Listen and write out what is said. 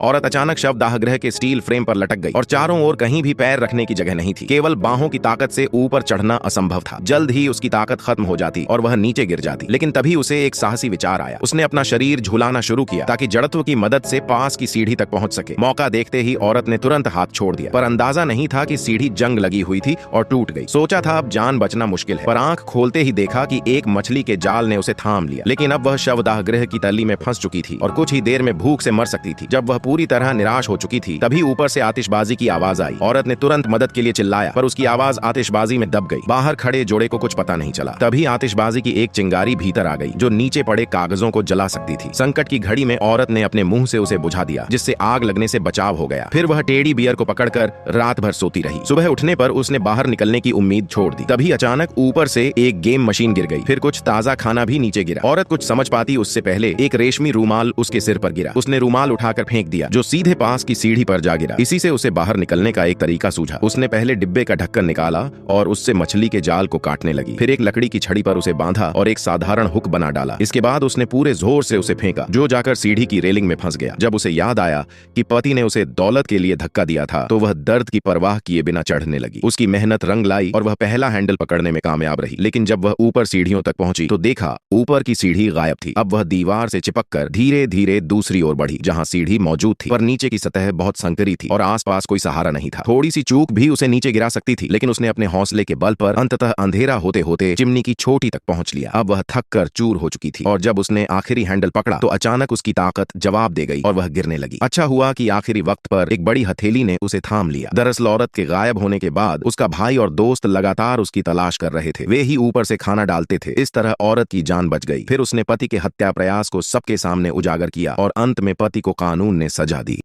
औरत अचानक शवदाह के स्टील फ्रेम पर लटक गई और चारों ओर कहीं भी पैर रखने की जगह नहीं थी। केवल बाहों की ताकत से ऊपर चढ़ना असंभव था। जल्द ही उसकी ताकत खत्म हो जाती और वह नीचे गिर जाती। लेकिन तभी उसे एक साहसी विचार आया। उसने अपना शरीर झुलाना शुरू किया ताकि जड़त्व की मदद से पास की सीढ़ी तक पहुंच सके। मौका देखते ही औरत ने तुरंत हाथ छोड़ दिया, पर अंदाजा नहीं था कि सीढ़ी जंग लगी हुई थी और टूट गई। सोचा था अब जान बचना मुश्किल है, पर आंख खोलते ही देखा कि एक मछली के जाल ने उसे थाम लिया। लेकिन अब वह शवदाह की तली में फंस चुकी थी और कुछ ही देर में भूख से मर सकती थी। जब वह पूरी तरह निराश हो चुकी थी, तभी ऊपर से आतिशबाजी की आवाज आई। औरत ने तुरंत मदद के लिए चिल्लाया, पर उसकी आवाज आतिशबाजी में दब गई। बाहर खड़े जोड़े को कुछ पता नहीं चला। तभी आतिशबाजी की एक चिंगारी भीतर आ गई, जो नीचे पड़े कागजों को जला सकती थी। संकट की घड़ी में औरत ने अपने मुंह से उसे बुझा दिया, जिससे आग लगने से बचाव हो गया। फिर वह टेडी बियर को पकड़कर रात भर सोती रही। सुबह उठने पर उसने बाहर निकलने की उम्मीद छोड़ दी। तभी अचानक ऊपर से एक गेम मशीन गिर गई। फिर कुछ ताजा खाना भी नीचे गिरा। औरत कुछ समझ पाती उससे पहले एक रेशमी रूमाल उसके सिर पर गिरा। उसने रूमाल उठाकर फेंक दिया, जो सीधे पास की सीढ़ी पर जा गिरा। इसी से उसे बाहर निकलने का एक तरीका सूझा। उसने पहले डिब्बे का ढक्कन निकाला और उससे मछली के जाल को काटने लगी। फिर एक लकड़ी की छड़ी पर उसे बांधा और एक साधारण हुक बना डाला। इसके बाद उसने पूरे जोर से उसे फेंका, जो जाकर सीढ़ी की रेलिंग में फंस गया। जब उसे याद आया कि पति ने उसे दौलत के लिए धक्का दिया था, तो वह दर्द की परवाह किए बिना चढ़ने लगी। उसकी मेहनत रंग लाई और वह पहला हैंडल पकड़ने में कामयाब रही। लेकिन जब वह ऊपर सीढ़ियों तक पहुंची तो देखा ऊपर की सीढ़ी गायब थी। अब वह दीवार से चिपककर धीरे धीरे दूसरी ओर बढ़ी, जहां सीढ़ी मौजूद थी, पर नीचे की सतह बहुत संकरी थी और आसपास कोई सहारा नहीं था। थोड़ी सी चूक भी उसे नीचे गिरा सकती थी, लेकिन उसने अपने हौसले के बल पर अंततः अंधेरा होते होते चिमनी की छोटी तक पहुंच लिया। अब वह थक कर चूर हो चुकी थी और जब उसने आखिरी हैंडल पकड़ा तो अचानक उसकी ताकत जवाब दे गई और वह गिरने लगी। अच्छा हुआ कि आखिरी वक्त पर एक बड़ी हथेली ने उसे थाम लिया। दरअसल औरत के गायब होने के बाद उसका भाई और दोस्त लगातार उसकी तलाश कर रहे थे। वे ही ऊपर से खाना डालते थे। इस तरह औरत की जान बच गई। फिर उसने पति के हत्या प्रयास को सबके सामने उजागर किया और अंत में पति को कानून ने सजा दी।